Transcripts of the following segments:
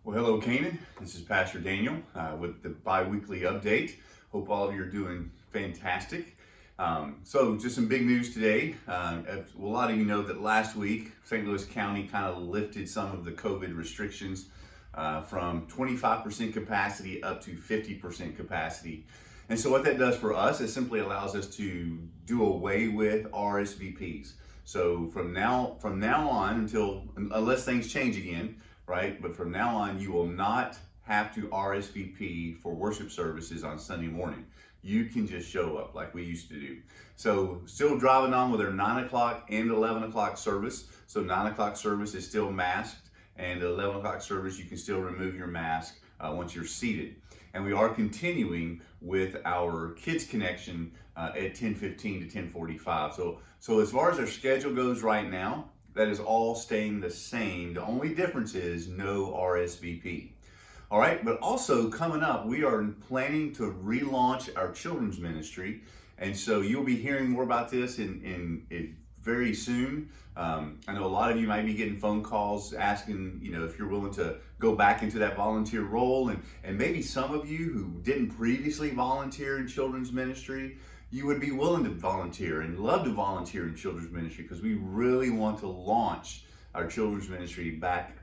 Well, hello, Canaan. This is Pastor Daniel with the bi-weekly update. Hope all of you are doing fantastic. So just some big news today. A lot of you know that last week, St. Louis County kind of lifted some of the COVID restrictions from 25% capacity up to 50% capacity. And so what that does for us, it simply allows us to do away with RSVPs. So from now on unless things change again, right? But from now on, you will not have to RSVP for worship services on Sunday morning. You can just show up like we used to do. So still driving on with our 9 o'clock and 11 o'clock service. So 9 o'clock service is still masked, and 11 o'clock service, you can still remove your mask once you're seated. And we are continuing with our Kids Connection at 10:15 to 10:45. So as far as our schedule goes right now, that is all staying the same. The only difference is no RSVP. All right, but also coming up, we are planning to relaunch our children's ministry. And so you'll be hearing more about this in very soon. I know a lot of you might be getting phone calls asking, if you're willing to go back into that volunteer role. And maybe some of you who didn't previously volunteer in children's ministry, you would be willing to volunteer and love to volunteer in children's ministry, because we really want to launch our children's ministry back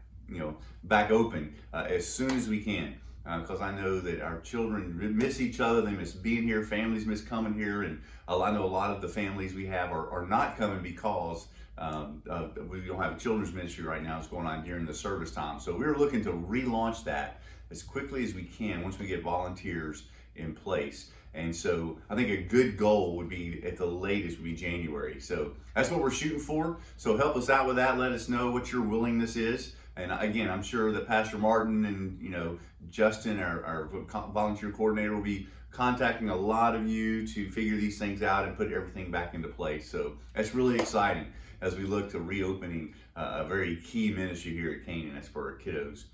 open as soon as we can. Because I know that our children miss each other, they miss being here, families miss coming here, and I know a lot of the families we have are not coming because we don't have a children's ministry right now. It's going on during the service time. So we're looking to relaunch that as quickly as we can once we get volunteers in place. And so I think a good goal would be, at the latest, would be January. So that's what we're shooting for. So help us out with that. Let us know what your willingness is. And again, I'm sure that Pastor Martin and Justin, our volunteer coordinator, will be contacting a lot of you to figure these things out and put everything back into place. So that's really exciting as we look to reopening a very key ministry here at Canaan. That's for our kiddos.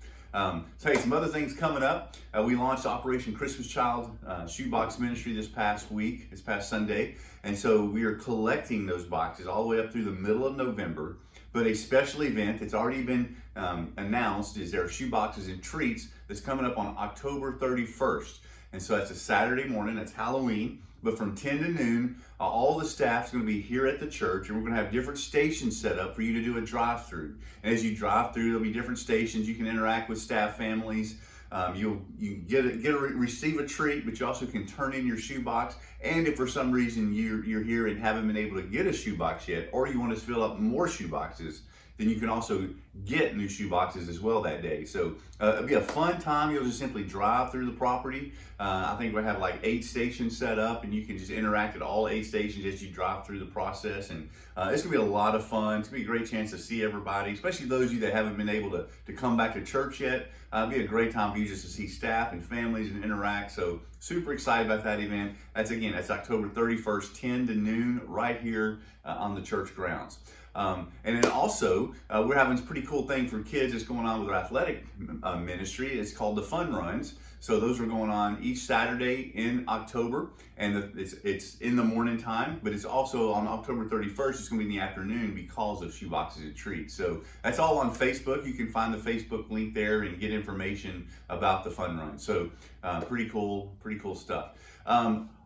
Some other things coming up. We launched Operation Christmas Child shoebox ministry this past Sunday. And so we are collecting those boxes all the way up through the middle of November. But a special event that's already been announced is our shoeboxes and treats that's coming up on October 31st. And so that's a Saturday morning, that's Halloween. But from 10 to noon, all the staff's going to be here at the church, and we're going to have different stations set up for you to do a drive-through. And as you drive through, there'll be different stations. You can interact with staff families. You receive a treat, but you also can turn in your shoebox. And if for some reason you're here and haven't been able to get a shoebox yet, or you want to fill up more shoeboxes, then you can also get new shoeboxes as well that day. So it'll be a fun time. You'll just simply drive through the property. I think we'll have like 8 stations set up, and you can just interact at all 8 stations as you drive through the process. And it's gonna be a lot of fun. It's gonna be a great chance to see everybody, especially those of you that haven't been able to come back to church yet. It'll be a great time for you just to see staff and families and interact. So super excited about that event. That's October 31st, 10 to noon, right here on the church grounds. And then also, we're having this pretty cool thing for kids that's going on with our athletic ministry. It's called the Fun Runs. So those are going on each Saturday in October, and it's in the morning time, but it's also on October 31st. It's going to be in the afternoon because of shoeboxes and treats. So that's all on Facebook. You can find the Facebook link there and get information about the Fun Run. So pretty cool stuff.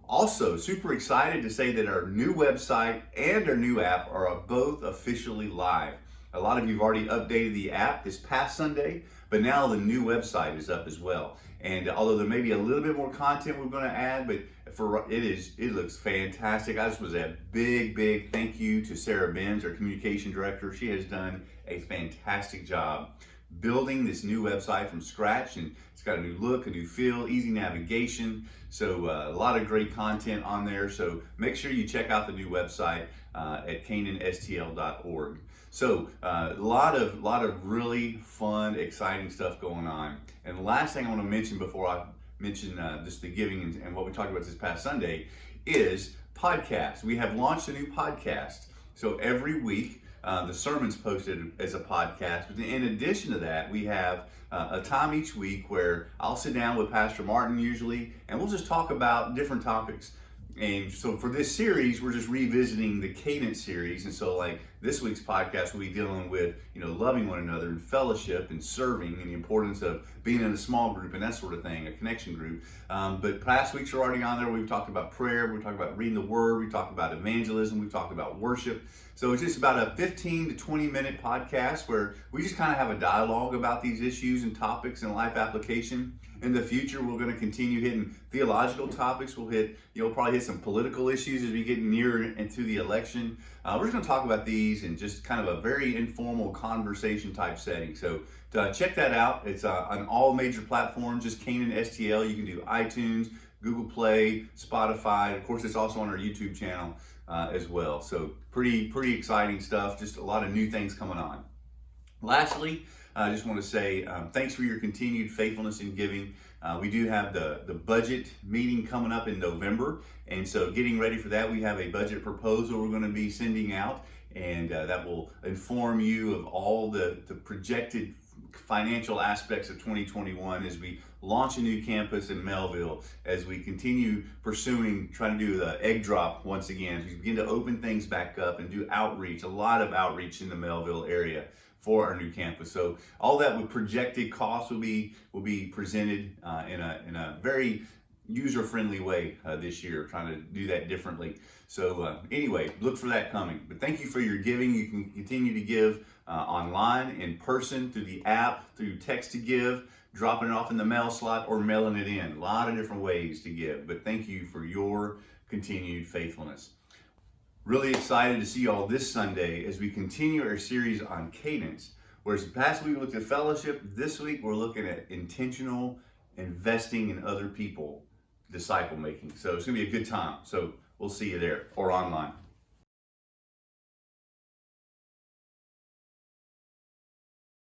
Also, super excited to say that our new website and our new app are both officially live. A lot of you have already updated the app this past Sunday, but now the new website is up as well. And although there may be a little bit more content we're going to add, but it looks fantastic. I just was a big thank you to Sarah Benz, our communication director. She has done a fantastic job building this new website from scratch, and it's got a new look, a new feel, easy navigation. So a lot of great content on there. So make sure you check out the new website at canaanstl.org. So a lot of really fun, exciting stuff going on. And the last thing I want to mention before I mention just the giving and what we talked about this past Sunday is podcasts. We have launched a new podcast. So every week, the sermon's posted as a podcast. But in addition to that, we have a time each week where I'll sit down with Pastor Martin usually, and we'll just talk about different topics. And so for this series, we're just revisiting the Cadence series. And so like This week's podcast will be dealing with, loving one another and fellowship and serving and the importance of being in a small group and that sort of thing, a connection group. But past weeks are already on there. We've talked about prayer, we've talked about reading the word, we've talked about evangelism, we've talked about worship. So it's just about a 15 to 20 minute podcast where we just kind of have a dialogue about these issues and topics and life application. In the future, we're going to continue hitting theological topics. We'll probably hit some political issues as we get nearer into the election. We're just going to talk about these in just kind of a very informal conversation type setting. So check that out. It's on all major platforms, just Canaan STL. You can do iTunes, Google Play, Spotify. Of course, it's also on our YouTube channel as well. So pretty exciting stuff. Just a lot of new things coming on. Lastly, I just want to say thanks for your continued faithfulness in giving. We do have the budget meeting coming up in November, and so getting ready for that, we have a budget proposal we're going to be sending out, and that will inform you of all the projected financial aspects of 2021 as we launch a new campus in Melville, as we continue trying to do the egg drop once again, as we begin to open things back up and do outreach, a lot of outreach in the Melville area for our new campus. So all that with projected costs will be presented in a very user-friendly way this year, trying to do that differently. So anyway, look for that coming. But thank you for your giving. You can continue to give online, in person, through the app, through text to give, dropping it off in the mail slot, or mailing it in. A lot of different ways to give. But thank you for your continued faithfulness. Really excited to see you all this Sunday as we continue our series on cadence. Whereas the past week we looked at fellowship, this week we're looking at intentional investing in other people, disciple making. So it's going to be a good time. So we'll see you there or online.